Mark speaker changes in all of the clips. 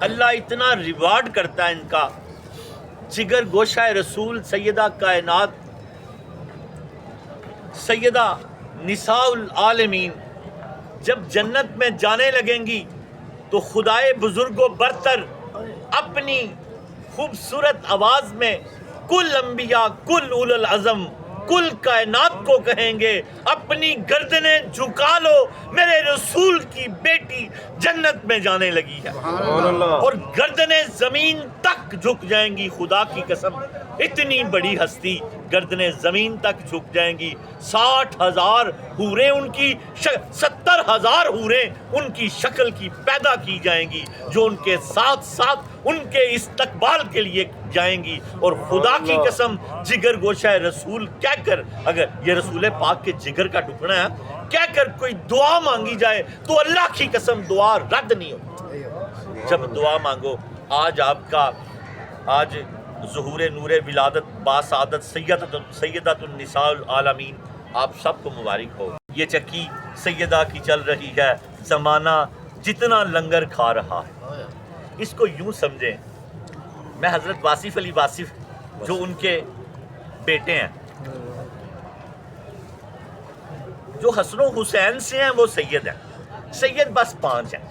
Speaker 1: اللہ اتنا ریوارڈ کرتا ہے ان کا. جگر گوشہ رسول سیدہ کائنات سیدہ نساء العالمین جب جنت میں جانے لگیں گی تو خدائے بزرگ و برتر اپنی خوبصورت آواز میں کل انبیاء کل اول العزم کل کائنات کو کہیں گے اپنی گردنیں جھکا لو، میرے رسول کی بیٹی جنت میں جانے لگی ہے. اور گردنیں زمین تک جھک جائیں گی. خدا کی قسم اتنی بڑی ہستی گردنیں زمین تک جھک جائیں گی. 60,000 حوریں ان کی 70,000 حوریں ان کی شکل کی پیدا کی جائیں گی جو ان کے ساتھ ساتھ ان کے استقبال کے لیے جائیں گی. اور خدا کی قسم جگر گوشہ رسول کہہ کر، اگر یہ رسول پاک کے جگر کا ٹکڑا ہے، کہہ کر کوئی دعا مانگی جائے تو اللہ کی قسم دعا رد نہیں ہوتی. جب دعا مانگو، آج ظہور نور ولادت باسعادت سیدۃ النساء العالمین آپ سب کو مبارک ہو. یہ چکی سیدہ کی چل رہی ہے، زمانہ جتنا لنگر کھا رہا ہے. اس کو یوں سمجھیں، میں حضرت واصف علی واصف جو ان کے بیٹے ہیں، جو حسن و حسین سے ہیں وہ سید ہیں. سید بس 5 ہیں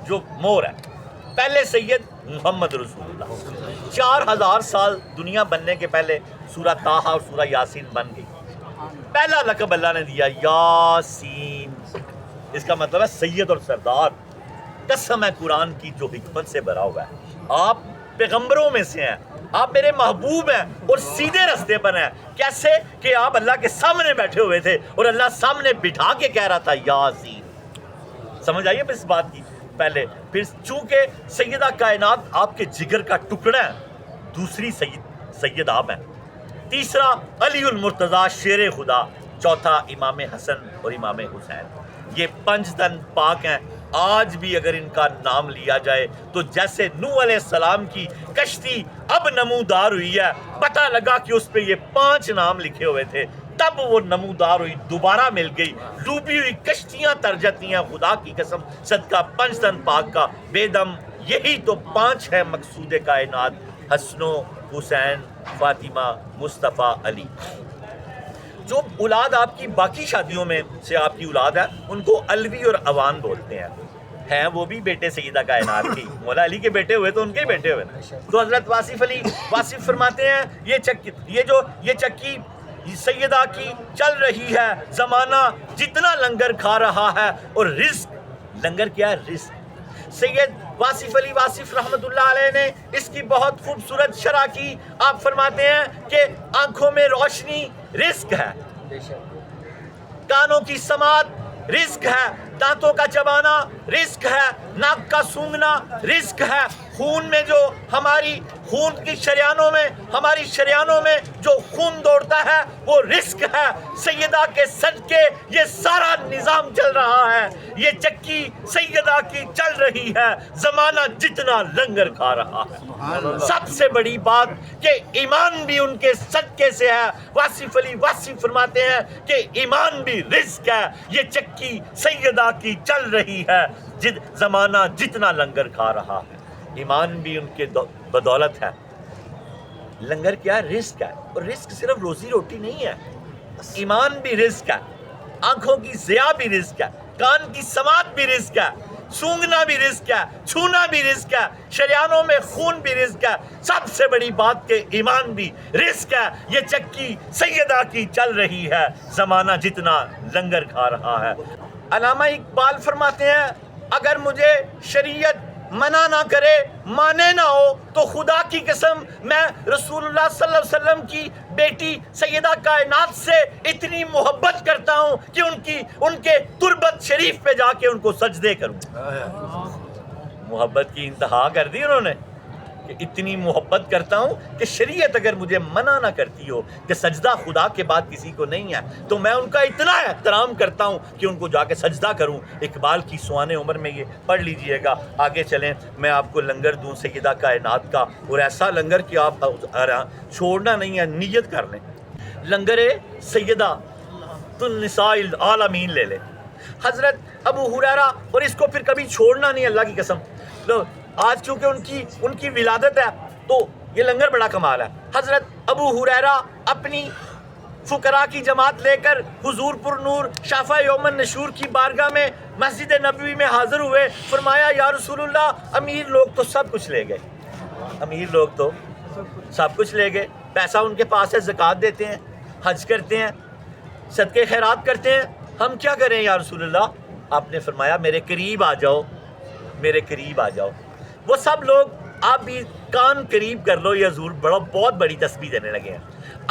Speaker 1: جو مور ہے. پہلے سید محمد رسول اللہ 4,000 سال دنیا بننے کے پہلے سورہ طٰہٰ اور سورہ یاسین بن گئی. پہلا لقب اللہ نے دیا یاسین، اس کا مطلب ہے سید اور سردار. قسم ہے قرآن کی جو حکمت سے بھرا ہوا ہے. آپ پیغمبروں میں سے ہیں، آپ میرے محبوب ہیں اور سیدھے رستے پر ہیں. کیسے کہ آپ اللہ کے سامنے بیٹھے ہوئے تھے اور اللہ سامنے بٹھا کے کہہ رہا تھا یاسین. سمجھ آئیے اس بات کی. پہلے پھر چونکہ سیدہ کائنات آپ کے جگر کا ٹکڑا ہے، دوسری سید آپ ہیں. تیسرا علی المرتضیٰ شیر خدا. چوتھا امام حسن اور امام حسین. یہ 5 تن پاک ہیں. آج بھی اگر ان کا نام لیا جائے تو جیسے نوح علیہ السلام کی کشتی اب نمودار ہوئی ہے، پتہ لگا کہ اس پہ یہ 5 نام لکھے ہوئے تھے، تب وہ نمودار ہوئی، دوبارہ مل گئی. ڈوبی ہوئی کشتیاں تر جاتی ہیں. خدا کی قسم صدقہ 5 تن پاک کا بے دم. یہی تو 5 ہے مقصود کائنات، حسن و حسین، فاطمہ، مصطفیٰ، علی. جو اولاد آپ کی باقی شادیوں میں سے آپ کی اولاد ہے ان کو الوی اور اوان بولتے ہیں وہ بھی بیٹے سیدہ کائنات کی. مولا علی کے بیٹے ہوئے تو ان کے ہی بیٹے ہوئے نا. تو حضرت واصف علی واصف فرماتے ہیں یہ چکی سیدہ کی چل رہی ہے، زمانہ جتنا لنگر کھا رہا ہے. اور رزق، لنگر کیا ہے؟ رزق. سید واصف علی واصف رحمت اللہ علیہ نے اس کی بہت خوبصورت شرح کی. آپ فرماتے ہیں کہ آنکھوں میں روشنی رزق ہے، کانوں کی سماعت رزق ہے، دانتوں کا چبانا رزق ہے، ناک کا سونگھنا رزق ہے، خون میں جو ہماری خون کی ہماری شریانوں میں جو خون دوڑتا ہے وہ رزق ہے. سیدہ کے صدقے یہ سارا نظام چل رہا ہے. یہ چکی سیدہ کی چل رہی ہے، زمانہ جتنا لنگر کھا رہا ہے. سب سے بڑی بات کہ ایمان بھی ان کے صدقے سے ہے. واصف علی واصف فرماتے ہیں کہ ایمان بھی رزق ہے. یہ چکی سیدہ کی چل رہی ہے، زمانہ جتنا لنگر کھا رہا ہے. ایمان بھی ان کے بدولت ہے. لنگر کیا ہے؟ رزق ہے. اور رزق صرف روزی روٹی نہیں ہے، ایمان بھی رزق ہے، آنکھوں کی ضیاء بھی رزق ہے، کان کی سماعت بھی رزق ہے، سونگنا بھی رزق ہے، چھونا بھی رزق ہے، شریانوں میں خون بھی رزق ہے. سب سے بڑی بات کہ ایمان بھی رزق ہے. یہ چکی سیدہ کی چل رہی ہے، زمانہ جتنا لنگر کھا رہا ہے. علامہ اقبال فرماتے ہیں اگر مجھے شریعت منع نہ کرے، مانے نہ ہو، تو خدا کی قسم میں رسول اللہ صلی اللہ علیہ وسلم کی بیٹی سیدہ کائنات سے اتنی محبت کرتا ہوں کہ ان کے تربت شریف پہ جا کے ان کو سجدے کروں. محبت کی انتہا کر دی انہوں نے کہ اتنی محبت کرتا ہوں کہ شریعت اگر مجھے منع نہ کرتی ہو کہ سجدہ خدا کے بعد کسی کو نہیں ہے تو میں ان کا اتنا احترام کرتا ہوں کہ ان کو جا کے سجدہ کروں. اقبال کی سوان عمر میں یہ پڑھ لیجئے گا. آگے چلیں، میں آپ کو لنگر دوں سیدہ کائنات کا، اور ایسا لنگر کہ آپ چھوڑنا نہیں ہے، نیت کر لیں. لنگر سیدہ النساء العالمین لے لیں. حضرت ابو ہریرہ، اور اس کو پھر کبھی چھوڑنا نہیں اللہ کی قسم. لو آج چونکہ ان کی ولادت ہے تو یہ لنگر بڑا کمال ہے. حضرت ابو ہریرہ اپنی فقراء کی جماعت لے کر حضور پر نور شافع یوم النشور کی بارگاہ میں مسجد نبوی میں حاضر ہوئے. فرمایا یا رسول اللہ امیر لوگ تو سب کچھ لے گئے, امیر لوگ تو سب کچھ لے گئے, پیسہ ان کے پاس ہے, زکوٰۃ دیتے ہیں, حج کرتے ہیں, صدقے خیرات کرتے ہیں, ہم کیا کریں یا رسول اللہ؟ آپ نے فرمایا میرے قریب آ جاؤ, میرے قریب آ جاؤ. وہ سب لوگ آپ بھی کان قریب کر لو, یہ حضور بہت بڑی تسبیح دینے لگے ہیں.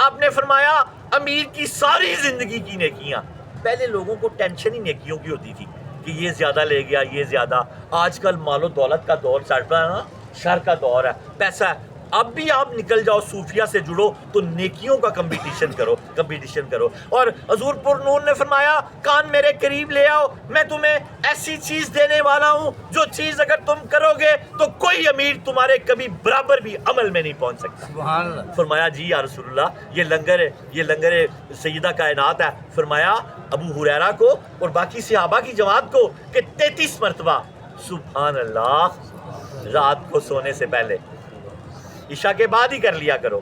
Speaker 1: آپ نے فرمایا امیر کی ساری زندگی کی نیکیاں. پہلے لوگوں کو ٹینشن ہی نیکیوں کی ہوتی تھی کہ یہ زیادہ لے گیا, یہ زیادہ. آج کل مال و دولت کا دور چل رہا ہے نا, شر کا دور ہے, پیسہ ہے. اب بھی آپ نکل جاؤ, صوفیہ سے جڑو تو نیکیوں کا کمپٹیشن کرو. اور حضور پر نور نے فرمایا کان میرے قریب لے آؤ, میں تمہیں ایسی چیز دینے والا ہوں جو چیز اگر تم کرو گے تو کوئی امیر تمہارے کبھی برابر بھی عمل میں نہیں پہنچ سکتا. سبحان اللہ. فرمایا جی یا رسول اللہ یہ لنگر سیدہ کائنات ہے. فرمایا ابو ہریرہ کو اور باقی صحابہ کی جماعت کو کہ 33 مرتبہ سبحان اللہ رات کو سونے سے پہلے, عشاء کے بعد ہی کر لیا کرو,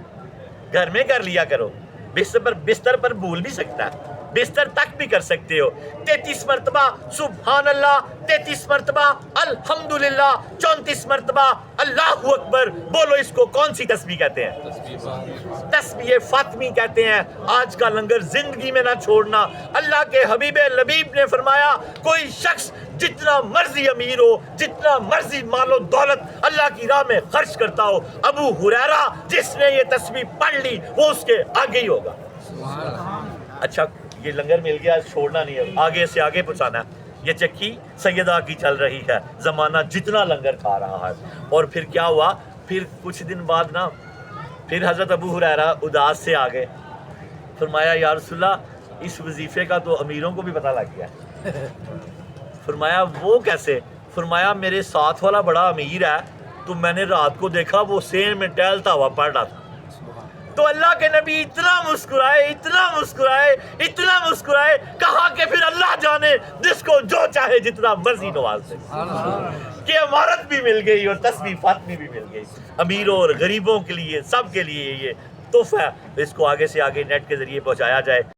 Speaker 1: گھر میں کر لیا کرو. بستر پر بھول بھی سکتا ہے, بستر تک بھی کر سکتے ہو. 33 مرتبہ سبحان اللہ, 33 مرتبہ الحمدللہ, 34 مرتبہ اللہ اکبر. بولو اس کو کون سی تسبیح کہتے ہیں؟ تسبیح فاطمی کہتے ہیں. آج کا لنگر زندگی میں نہ چھوڑنا. اللہ کے حبیب لبیب نے فرمایا کوئی شخص جتنا مرضی امیر ہو, جتنا مرضی مال و دولت اللہ کی راہ میں خرچ کرتا ہو, ابو ہریرہ جس نے یہ تسبیح پڑھ لی وہ اس کے آگے ہی ہوگا. اچھا یہ لنگر مل گیا, چھوڑنا نہیں ہے, آگے سے آگے پہنچانا ہے. یہ چکی سیدہ کی چل رہی ہے, زمانہ جتنا لنگر کھا رہا ہے. اور پھر کیا ہوا, پھر کچھ دن بعد نا پھر حضرت ابو ہریرہ اداس سے آ گئے. فرمایا یا رسول اللہ اس وظیفے کا تو امیروں کو بھی پتہ لگ گیا. فرمایا وہ کیسے؟ فرمایا میرے ساتھ والا بڑا امیر ہے تو میں نے رات کو دیکھا وہ سین میں ٹہلتا ہوا پڑھ رہا تھا. تو اللہ کے نبی اتنا مسکرائے, کہا کہ پھر اللہ جانے جس کو جو چاہے جتنا مرضی نواز دے. کہ عمارت بھی مل گئی اور تسبیح فاطمی بھی مل گئی. امیروں اور غریبوں کے لیے سب کے لیے یہ تحفہ ہے. اس کو آگے سے آگے نیٹ کے ذریعے پہنچایا جائے.